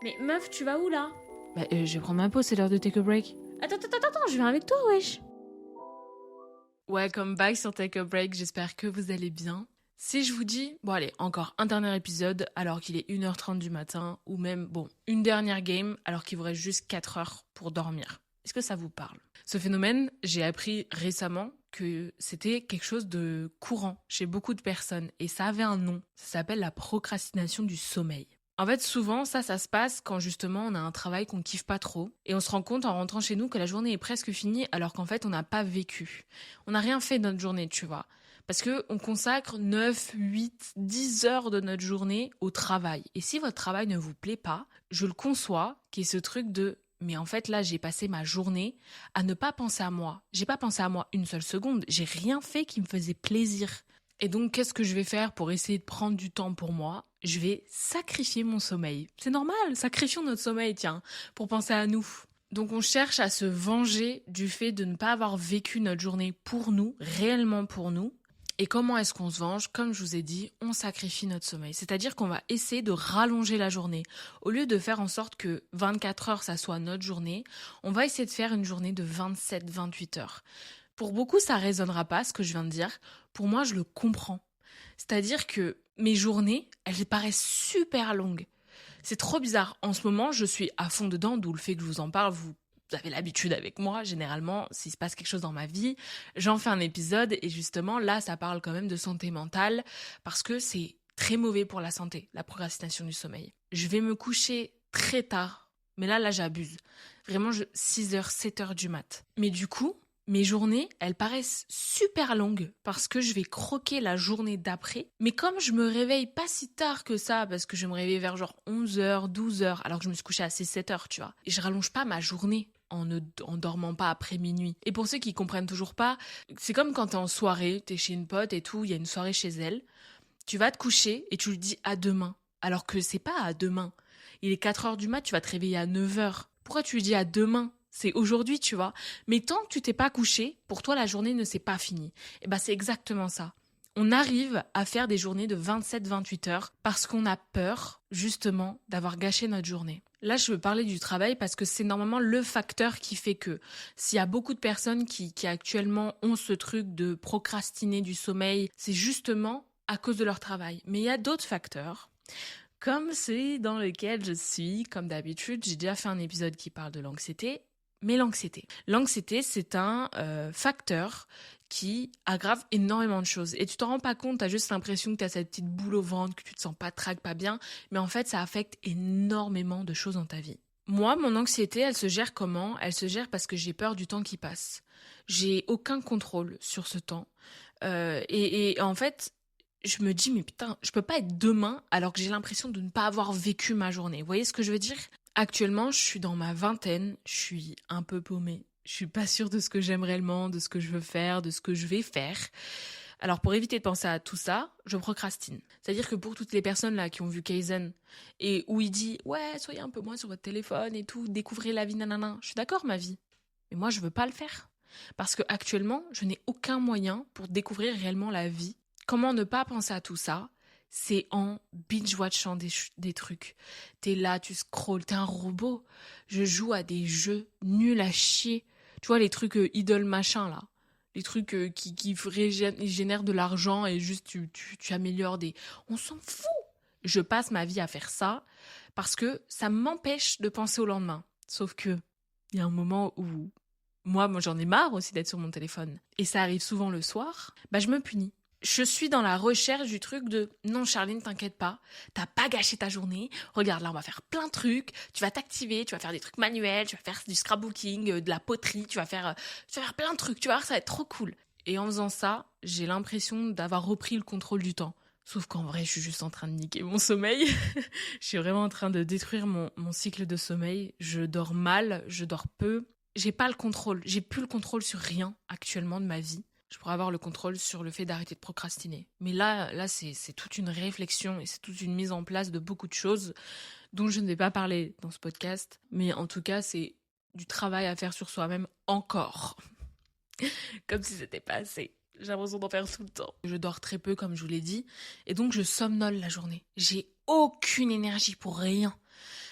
Mais meuf, tu vas où là? Je vais prendre ma pause, c'est l'heure de take a break. Attends, je viens avec toi, wesh. Welcome back sur Take a Break, j'espère que vous allez bien. Si je vous dis, bon allez, encore un dernier épisode alors qu'il est 1h30 du matin, ou même, une dernière game alors qu'il vous reste juste 4 heures pour dormir. Est-ce que ça vous parle? Ce phénomène, j'ai appris récemment que c'était quelque chose de courant chez beaucoup de personnes et ça avait un nom, ça s'appelle la procrastination du sommeil. En fait, souvent, ça se passe quand justement on a un travail qu'on kiffe pas trop et on se rend compte en rentrant chez nous que la journée est presque finie alors qu'en fait on n'a pas vécu. On n'a rien fait de notre journée, tu vois. Parce que on consacre 9, 8, 10 heures de notre journée au travail. Et si votre travail ne vous plaît pas, je le conçois, qui est ce truc de mais en fait là j'ai passé ma journée à ne pas penser à moi. J'ai pas pensé à moi une seule seconde, j'ai rien fait qui me faisait plaisir. Et donc, qu'est-ce que je vais faire pour essayer de prendre du temps pour moi? Je vais sacrifier mon sommeil. C'est normal, sacrifions notre sommeil, tiens, pour penser à nous. Donc, on cherche à se venger du fait de ne pas avoir vécu notre journée pour nous, réellement pour nous. Et comment est-ce qu'on se venge? Comme je vous ai dit, on sacrifie notre sommeil. C'est-à-dire qu'on va essayer de rallonger la journée. Au lieu de faire en sorte que 24 heures, ça soit notre journée, on va essayer de faire une journée de 27, 28 heures. Pour beaucoup, ça résonnera pas, ce que je viens de dire. Pour moi, je le comprends. C'est-à-dire que mes journées, elles paraissent super longues. C'est trop bizarre. En ce moment, je suis à fond dedans, d'où le fait que je vous en parle. Vous avez l'habitude avec moi, généralement, s'il se passe quelque chose dans ma vie, j'en fais un épisode et justement, là, ça parle quand même de santé mentale parce que c'est très mauvais pour la santé, la procrastination du sommeil. Je vais me coucher très tard, mais là, j'abuse. Vraiment, 6h, 7h du mat. Mais du coup, mes journées, elles paraissent super longues parce que je vais croquer la journée d'après. Mais comme je me réveille pas si tard que ça, parce que je me réveille vers genre 11h, 12h, alors que je me suis couchée à 7h, tu vois. Et je rallonge pas ma journée en dormant pas après minuit. Et pour ceux qui comprennent toujours pas, c'est comme quand t'es en soirée, t'es chez une pote et tout, il y a une soirée chez elle. Tu vas te coucher et tu lui dis à demain. Alors que c'est pas à demain. Il est 4h du mat, tu vas te réveiller à 9h. Pourquoi tu lui dis à demain? C'est aujourd'hui, tu vois. Mais tant que tu t'es pas couché, pour toi, la journée ne s'est pas finie. Et ben, c'est exactement ça. On arrive à faire des journées de 27-28 heures parce qu'on a peur, justement, d'avoir gâché notre journée. Là, je veux parler du travail parce que c'est normalement le facteur qui fait que s'il y a beaucoup de personnes qui actuellement ont ce truc de procrastiner du sommeil, c'est justement à cause de leur travail. Mais il y a d'autres facteurs, comme celui dans lequel je suis, comme d'habitude. J'ai déjà fait un épisode qui parle de l'anxiété. Mais l'anxiété, c'est un facteur qui aggrave énormément de choses. Et tu t'en rends pas compte, t'as juste l'impression que t'as cette petite boule au ventre, que tu te sens pas trague, pas bien. Mais en fait, ça affecte énormément de choses dans ta vie. Moi, mon anxiété, elle se gère comment? Elle se gère parce que j'ai peur du temps qui passe. J'ai aucun contrôle sur ce temps. Et en fait, je me dis, mais putain, je peux pas être demain alors que j'ai l'impression de ne pas avoir vécu ma journée. Vous voyez ce que je veux dire? Actuellement, je suis dans ma vingtaine, je suis un peu paumée. Je suis pas sûre de ce que j'aime réellement, de ce que je veux faire, de ce que je vais faire. Alors pour éviter de penser à tout ça, je procrastine. C'est-à-dire que pour toutes les personnes là qui ont vu Kaizen et où il dit ouais, soyez un peu moins sur votre téléphone et tout, découvrez la vie nanana. Je suis d'accord ma vie. Mais moi je veux pas le faire parce que actuellement, je n'ai aucun moyen pour découvrir réellement la vie. Comment ne pas penser à tout ça? C'est en binge-watchant des trucs. T'es là, tu scrolles, t'es un robot. Je joue à des jeux nuls à chier. Tu vois, les trucs idle machin, là. Les trucs qui génèrent de l'argent et juste tu améliores des... On s'en fout. Je passe ma vie à faire ça parce que ça m'empêche de penser au lendemain. Sauf que il y a un moment où moi j'en ai marre aussi d'être sur mon téléphone. Et ça arrive souvent le soir. Je me punis. Je suis dans la recherche du truc de non Charline, t'inquiète pas, t'as pas gâché ta journée, regarde là on va faire plein de trucs, tu vas t'activer, tu vas faire des trucs manuels, tu vas faire du scrapbooking, de la poterie, tu vas faire plein de trucs, tu vas voir ça va être trop cool. Et en faisant ça, j'ai l'impression d'avoir repris le contrôle du temps. Sauf qu'en vrai, je suis juste en train de niquer mon sommeil. Je suis vraiment en train de détruire mon cycle de sommeil. Je dors mal, je dors peu. J'ai pas le contrôle, j'ai plus le contrôle sur rien actuellement de ma vie. Je pourrais avoir le contrôle sur le fait d'arrêter de procrastiner. Mais là c'est toute une réflexion et c'est toute une mise en place de beaucoup de choses dont je ne vais pas parler dans ce podcast. Mais en tout cas, c'est du travail à faire sur soi-même encore. Comme si c'était pas assez. J'ai l'impression d'en faire tout le temps. Je dors très peu, comme je vous l'ai dit. Et donc, je somnole la journée. J'ai aucune énergie pour rien.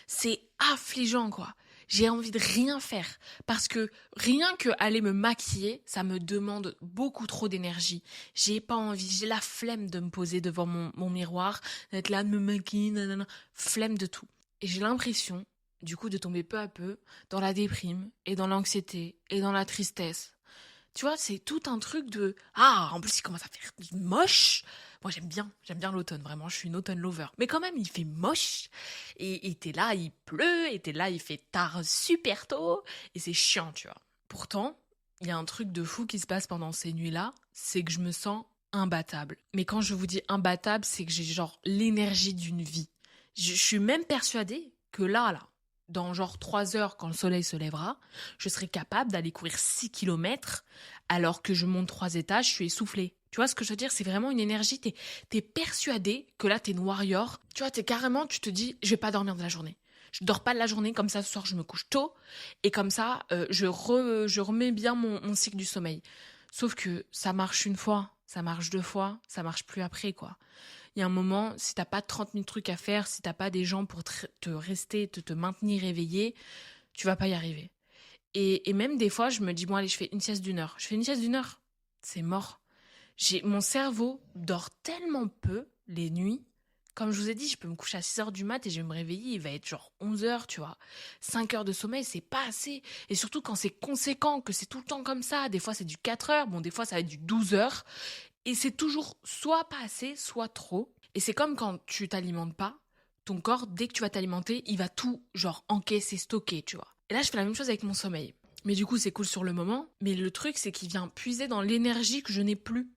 C'est affligeant, quoi. J'ai envie de rien faire parce que rien que aller me maquiller, ça me demande beaucoup trop d'énergie. J'ai pas envie, j'ai la flemme de me poser devant mon miroir, d'être là, de me maquiller, nanana, flemme de tout. Et j'ai l'impression, du coup, de tomber peu à peu dans la déprime et dans l'anxiété et dans la tristesse. Tu vois, c'est tout un truc de... Ah, en plus, il commence à faire moche. Moi, j'aime bien l'automne, vraiment, je suis une automne lover. Mais quand même, il fait moche. Et t'es là, il pleut, et t'es là, il fait tard super tôt. Et c'est chiant, tu vois. Pourtant, il y a un truc de fou qui se passe pendant ces nuits-là, c'est que je me sens imbattable. Mais quand je vous dis imbattable, c'est que j'ai genre l'énergie d'une vie. Je suis même persuadée que là, dans genre 3 heures, quand le soleil se lèvera, je serai capable d'aller courir 6 kilomètres alors que je monte 3 étages, je suis essoufflée. Tu vois ce que je veux dire? C'est vraiment une énergie, t'es persuadé que là, t'es une warrior. Tu vois, tu te dis, je vais pas dormir de la journée. Je dors pas de la journée, comme ça, ce soir, je me couche tôt. Et comme ça, je remets bien mon cycle du sommeil. Sauf que ça marche une fois, ça marche 2 fois, ça marche plus après, quoi. Il y a un moment, si t'as pas 30 000 trucs à faire, si t'as pas des gens pour te maintenir éveillé, tu vas pas y arriver. Et même des fois, je me dis, bon allez, je fais une sieste d'1 heure. Je fais une sieste d'1 heure. C'est mort. Mon cerveau dort tellement peu les nuits. Comme je vous ai dit, je peux me coucher à 6 heures du mat et je vais me réveiller, il va être genre 11 heures, tu vois. 5 heures de sommeil, c'est pas assez. Et surtout quand c'est conséquent, que c'est tout le temps comme ça. Des fois, c'est du 4 heures. Bon, des fois, ça va être du 12 heures. Et c'est toujours soit pas assez, soit trop. Et c'est comme quand tu t'alimentes pas, ton corps, dès que tu vas t'alimenter, il va tout, genre, encaisser, stocker, tu vois. Et là, je fais la même chose avec mon sommeil. Mais du coup, c'est cool sur le moment. Mais le truc, c'est qu'il vient puiser dans l'énergie que je n'ai plus.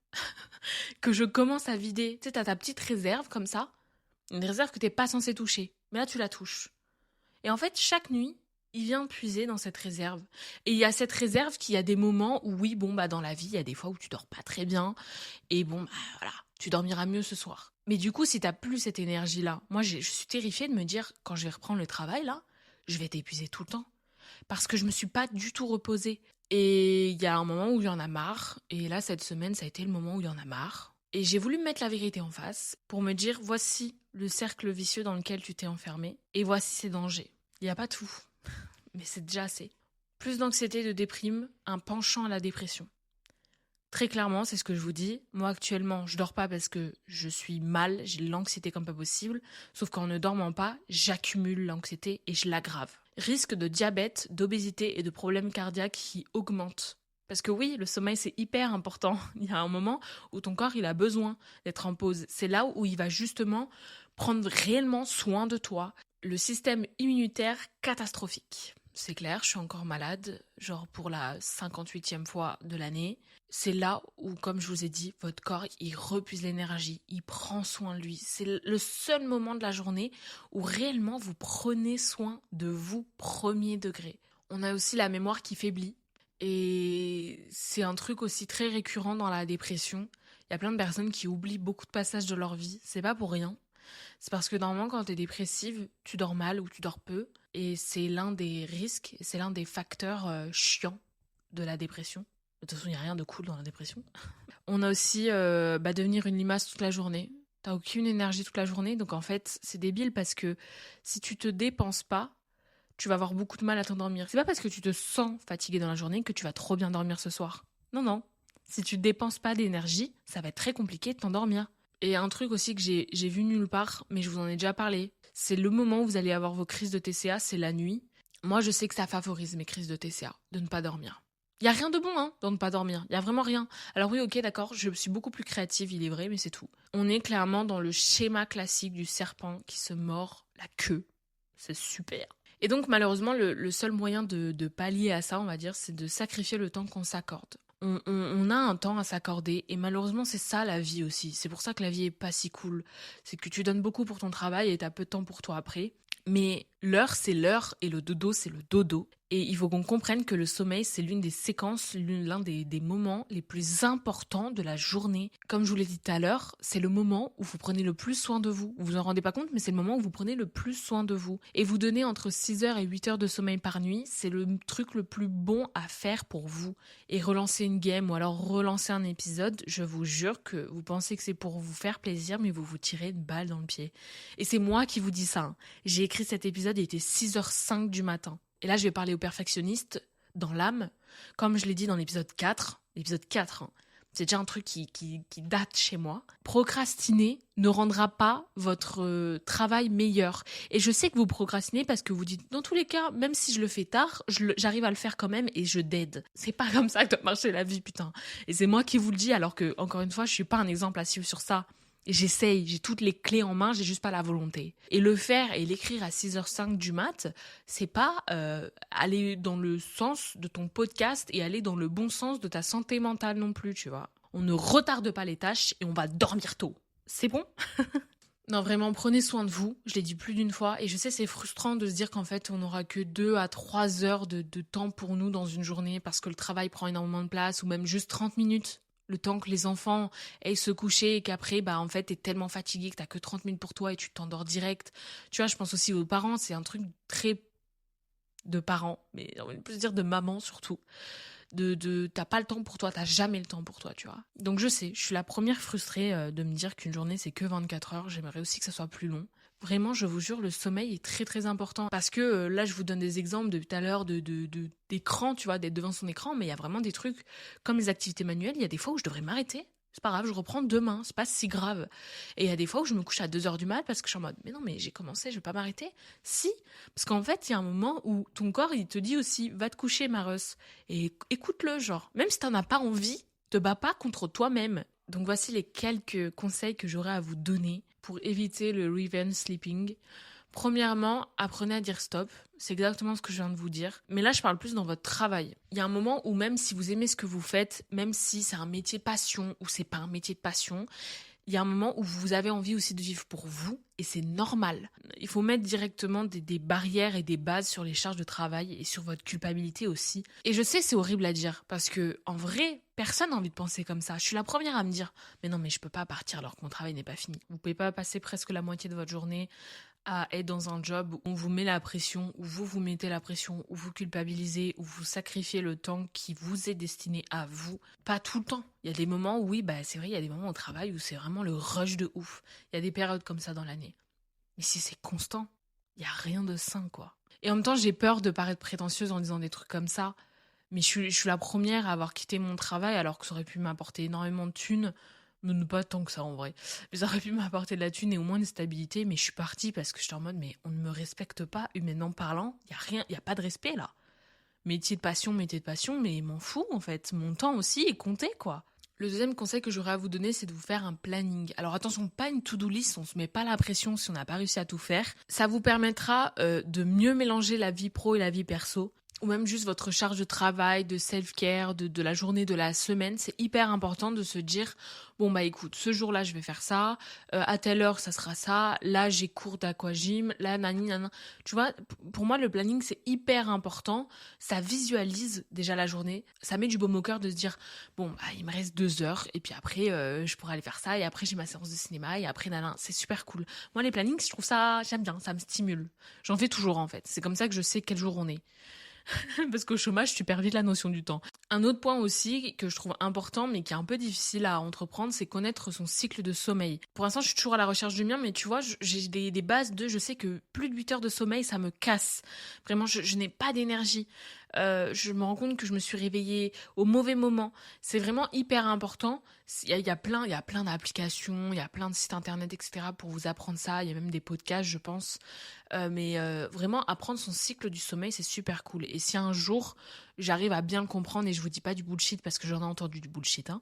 Que je commence à vider. Tu sais, t'as ta petite réserve comme ça. Une réserve que t'es pas censé toucher. Mais là, tu la touches. Et en fait, chaque nuit, il vient puiser dans cette réserve. Et il y a cette réserve qui a des moments où, oui, bon, bah, dans la vie, il y a des fois où tu dors pas très bien. Et bon, bah, voilà, tu dormiras mieux ce soir. Mais du coup, si t'as plus cette énergie-là, moi, je suis terrifiée de me dire, quand je vais reprendre le travail, là, je vais être épuisée tout le temps. Parce que je me suis pas du tout reposée. Et il y a un moment où il y en a marre. Et là, cette semaine, ça a été le moment où il y en a marre. Et j'ai voulu me mettre la vérité en face pour me dire, voici le cercle vicieux dans lequel tu t'es enfermé. Et voici ses dangers. Il n'y a pas tout, mais c'est déjà assez. Plus d'anxiété, de déprime, un penchant à la dépression. Très clairement, c'est ce que je vous dis. Moi, actuellement, je dors pas parce que je suis mal, j'ai de l'anxiété comme pas possible. Sauf qu'en ne dormant pas, j'accumule l'anxiété et je l'aggrave. Risque de diabète, d'obésité et de problèmes cardiaques qui augmentent. Parce que oui, le sommeil, c'est hyper important. Il y a un moment où ton corps, il a besoin d'être en pause. C'est là où il va justement prendre réellement soin de toi. Le système immunitaire catastrophique. C'est clair, je suis encore malade, genre pour la 58e fois de l'année. C'est là où, comme je vous ai dit, votre corps, il repuise l'énergie, il prend soin de lui. C'est le seul moment de la journée où réellement vous prenez soin de vous, premier degré. On a aussi la mémoire qui faiblit. Et c'est un truc aussi très récurrent dans la dépression. Il y a plein de personnes qui oublient beaucoup de passages de leur vie. C'est pas pour rien. C'est parce que normalement, quand t'es dépressive, tu dors mal ou tu dors peu. Et c'est l'un des risques, c'est l'un des facteurs chiants de la dépression. De toute façon, il n'y a rien de cool dans la dépression. On a aussi devenir une limace toute la journée. T'as aucune énergie toute la journée. Donc en fait, c'est débile parce que si tu te dépenses pas, tu vas avoir beaucoup de mal à t'endormir. C'est pas parce que tu te sens fatigué dans la journée que tu vas trop bien dormir ce soir. Non, non. Si tu dépenses pas d'énergie, ça va être très compliqué de t'endormir. Et un truc aussi que j'ai vu nulle part, mais je vous en ai déjà parlé, c'est le moment où vous allez avoir vos crises de TCA, c'est la nuit. Moi, je sais que ça favorise mes crises de TCA, de ne pas dormir. Il y a rien de bon, dans ne pas dormir. Il y a vraiment rien. Alors oui, ok, d'accord, je suis beaucoup plus créative, il est vrai, mais c'est tout. On est clairement dans le schéma classique du serpent qui se mord la queue. C'est super. Et donc, malheureusement, le seul moyen de pallier à ça, on va dire, c'est de sacrifier le temps qu'on s'accorde. On a un temps à s'accorder et malheureusement c'est ça la vie aussi. C'est pour ça que la vie est pas si cool. C'est que tu donnes beaucoup pour ton travail et t'as peu de temps pour toi après. Mais l'heure c'est l'heure et le dodo c'est le dodo. Et il faut qu'on comprenne que le sommeil, c'est l'une des séquences, l'un des moments les plus importants de la journée. Comme je vous l'ai dit tout à l'heure, c'est le moment où vous prenez le plus soin de vous. Vous vous en rendez pas compte, mais c'est le moment où vous prenez le plus soin de vous. Et vous donner entre 6 heures et 8 heures de sommeil par nuit, c'est le truc le plus bon à faire pour vous. Et relancer une game ou alors relancer un épisode, je vous jure que vous pensez que c'est pour vous faire plaisir, mais vous vous tirez une balle dans le pied. Et c'est moi qui vous dis ça, hein. J'ai écrit cet épisode, il était 6h05 du matin. Et là, je vais parler aux perfectionnistes dans l'âme. Comme je l'ai dit dans l'épisode 4, hein, c'est déjà un truc qui date chez moi. Procrastiner ne rendra pas votre travail meilleur. Et je sais que vous procrastinez parce que vous dites, dans tous les cas, même si je le fais tard, j'arrive à le faire quand même et je dead. C'est pas comme ça que doit marcher la vie, putain. Et c'est moi qui vous le dis, alors que, encore une fois, je suis pas un exemple à suivre sur ça. Et j'essaye, j'ai toutes les clés en main, j'ai juste pas la volonté. Et le faire et l'écrire à 6h05 du mat, c'est pas aller dans le sens de ton podcast et aller dans le bon sens de ta santé mentale non plus, tu vois. On ne retarde pas les tâches et on va dormir tôt. C'est bon? Non, vraiment, prenez soin de vous. Je l'ai dit plus d'une fois. Et je sais, c'est frustrant de se dire qu'en fait, on n'aura que 2 à 3 heures de temps pour nous dans une journée parce que le travail prend énormément de place ou même juste 30 minutes. Le temps que les enfants aillent se coucher et qu'après, en fait, t'es tellement fatigué que t'as que 30 minutes pour toi et tu t'endors direct. Tu vois, je pense aussi aux parents, c'est un truc très de parents, mais on peut se dire de maman surtout. T'as pas le temps pour toi, t'as jamais le temps pour toi, tu vois. Donc je sais, je suis la première frustrée de me dire qu'une journée c'est que 24 heures, j'aimerais aussi que ça soit plus long. Vraiment, je vous jure, le sommeil est très très important. Parce que là, je vous donne des exemples depuis tout à l'heure d'écran, tu vois, d'être devant son écran, mais il y a vraiment des trucs comme les activités manuelles, il y a des fois où je devrais m'arrêter. C'est pas grave, je reprends demain, c'est pas si grave. Et il y a des fois où je me couche à 2h du mat parce que je suis en mode, mais non, mais j'ai commencé, je vais pas m'arrêter. Si, parce qu'en fait, il y a un moment où ton corps, il te dit aussi, va te coucher, Mareuse. Et écoute-le, genre, même si t'en as pas envie, te bats pas contre toi-même. Donc voici les quelques conseils que j'aurais à vous donner pour éviter le revenge sleeping. Premièrement, apprenez à dire stop. C'est exactement ce que je viens de vous dire. Mais là, je parle plus dans votre travail. Il y a un moment où même si vous aimez ce que vous faites, même si c'est un métier passion ou c'est pas un métier de passion, il y a un moment où vous avez envie aussi de vivre pour vous et c'est normal. Il faut mettre directement des barrières et des bases sur les charges de travail et sur votre culpabilité aussi. Et je sais, c'est horrible à dire parce que en vrai, personne n'a envie de penser comme ça. Je suis la première à me dire, mais non, mais je peux pas partir alors que mon travail n'est pas fini. Vous pouvez pas passer presque la moitié de votre journée à être dans un job où on vous met la pression, où vous vous mettez la pression, où vous culpabilisez, où vous sacrifiez le temps qui vous est destiné à vous. Pas tout le temps. Il y a des moments où, oui, c'est vrai, il y a des moments au travail où c'est vraiment le rush de ouf. Il y a des périodes comme ça dans l'année. Mais si c'est constant, il n'y a rien de sain, quoi. Et en même temps, j'ai peur de paraître prétentieuse en disant des trucs comme ça. Mais je suis la première à avoir quitté mon travail alors que ça aurait pu m'apporter énormément de thunes. Non, pas tant que ça en vrai. Mais ça aurait pu m'apporter de la thune et au moins de stabilité. Mais je suis partie parce que j'étais en mode, mais on ne me respecte pas humainement parlant. Il y a rien, il y a pas de respect là. Métier de passion, mais m'en fous en fait. Mon temps aussi est compté quoi. Le deuxième conseil que j'aurais à vous donner, c'est de vous faire un planning. Alors attention, pas une to-do list, on se met pas la pression si on n'a pas réussi à tout faire. Ça vous permettra de mieux mélanger la vie pro et la vie perso. Ou même juste votre charge de travail, de self-care, de la journée, de la semaine. C'est hyper important de se dire, bon écoute, ce jour-là je vais faire ça, à telle heure ça sera ça, là j'ai cours d'aquagym, là nani nana. Tu vois, pour moi le planning c'est hyper important, ça visualise déjà la journée, ça met du baume au cœur de se dire, bon il me reste 2 heures et puis après je pourrais aller faire ça et après j'ai ma séance de cinéma et après nana, c'est super cool. Moi les plannings je trouve ça, j'aime bien, ça me stimule. J'en fais toujours en fait, c'est comme ça que je sais quel jour on est. Parce qu'au chômage, tu perds vite la notion du temps. Un autre point aussi que je trouve important, mais qui est un peu difficile à entreprendre, c'est connaître son cycle de sommeil. Pour l'instant, je suis toujours à la recherche du mien, mais tu vois, j'ai des bases je sais que plus de 8 heures de sommeil, ça me casse. Vraiment, je n'ai pas d'énergie. Je me rends compte que je me suis réveillée au mauvais moment. C'est vraiment hyper important. Il y a plein d'applications, il y a plein de sites internet, etc. pour vous apprendre ça. Il y a même des podcasts, je pense. Mais vraiment, apprendre son cycle du sommeil, c'est super cool. Et si un jour, j'arrive à bien le comprendre, et je vous dis pas du bullshit, parce que j'en ai entendu du bullshit, hein.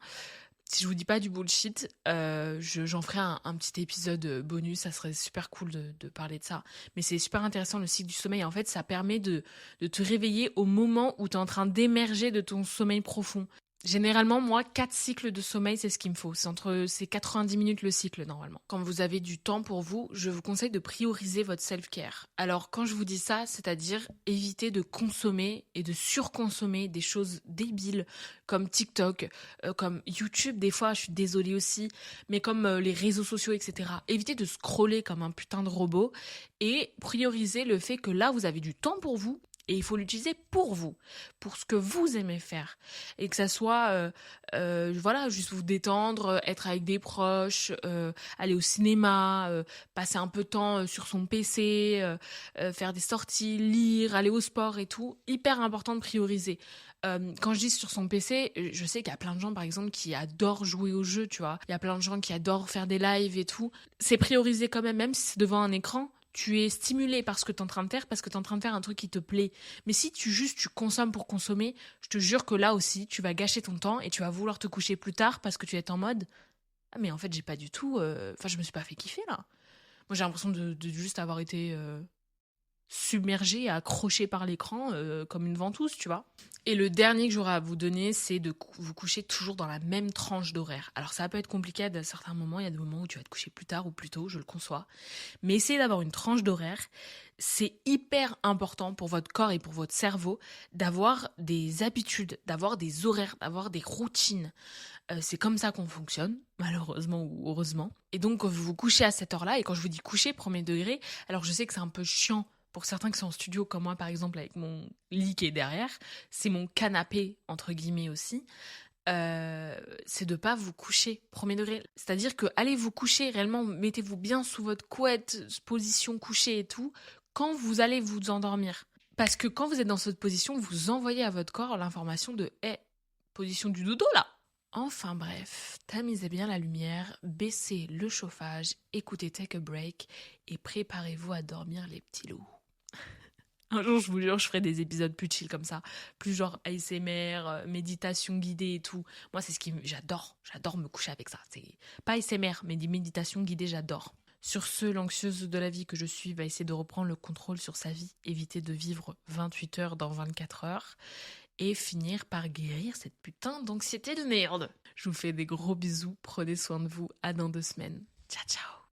Si je vous dis pas du bullshit, j'en ferai un petit épisode bonus, ça serait super cool de parler de ça. Mais c'est super intéressant le cycle du sommeil. En fait, ça permet de te réveiller au moment où tu es en train d'émerger de ton sommeil profond. Généralement, moi, 4 cycles de sommeil, c'est ce qu'il me faut. C'est 90 minutes le cycle, normalement. Quand vous avez du temps pour vous, je vous conseille de prioriser votre self-care. Alors, quand je vous dis ça, c'est-à-dire éviter de consommer et de surconsommer des choses débiles comme TikTok, comme YouTube, des fois, je suis désolée aussi, mais comme les réseaux sociaux, etc. Évitez de scroller comme un putain de robot et prioriser le fait que là, vous avez du temps pour vous. Et il faut l'utiliser pour vous, pour ce que vous aimez faire. Et que ça soit, voilà, juste vous détendre, être avec des proches, aller au cinéma, passer un peu de temps sur son PC, faire des sorties, lire, aller au sport et tout. Hyper important de prioriser. Quand je dis sur son PC, je sais qu'il y a plein de gens, par exemple, qui adorent jouer au jeu, tu vois. Il y a plein de gens qui adorent faire des lives et tout. C'est prioriser quand même, même si c'est devant un écran. Tu es stimulé par ce que tu es en train de faire, parce que tu es en train de faire un truc qui te plaît. Mais si tu consommes pour consommer, je te jure que là aussi, tu vas gâcher ton temps et tu vas vouloir te coucher plus tard parce que tu es en mode « Ah mais en fait, j'ai pas du tout... Enfin, je me suis pas fait kiffer, là. » Moi, j'ai l'impression de juste avoir été submergée, accrochée par l'écran comme une ventouse, tu vois. Et le dernier que j'aurais à vous donner, c'est de vous coucher toujours dans la même tranche d'horaire. Alors ça peut être compliqué à certains moments, il y a des moments où tu vas te coucher plus tard ou plus tôt, je le conçois. Mais essayez d'avoir une tranche d'horaire. C'est hyper important pour votre corps et pour votre cerveau d'avoir des habitudes, d'avoir des horaires, d'avoir des routines. C'est comme ça qu'on fonctionne, malheureusement ou heureusement. Et donc vous vous couchez à cette heure-là, et quand je vous dis coucher, premier degré, alors je sais que c'est un peu chiant pour certains qui sont en studio comme moi par exemple avec mon lit qui est derrière, c'est mon canapé entre guillemets aussi, c'est de pas vous coucher premier degré. C'est-à-dire que allez vous coucher réellement, mettez-vous bien sous votre couette, position couchée et tout, quand vous allez vous endormir. Parce que quand vous êtes dans cette position, vous envoyez à votre corps l'information de « Hey, position du dodo là !» Enfin bref, tamisez bien la lumière, baissez le chauffage, écoutez Take a Break et préparez-vous à dormir les petits loups. Un jour, je vous jure, je ferai des épisodes plus chill comme ça, plus genre ASMR, méditation guidée et tout. Moi, c'est j'adore me coucher avec ça. C'est pas ASMR, mais des méditations guidées, j'adore. Sur ce, l'anxieuse de la vie que je suis va essayer de reprendre le contrôle sur sa vie, éviter de vivre 28 heures dans 24 heures et finir par guérir cette putain d'anxiété de merde. Je vous fais des gros bisous, prenez soin de vous, à dans 2 semaines. Ciao ciao.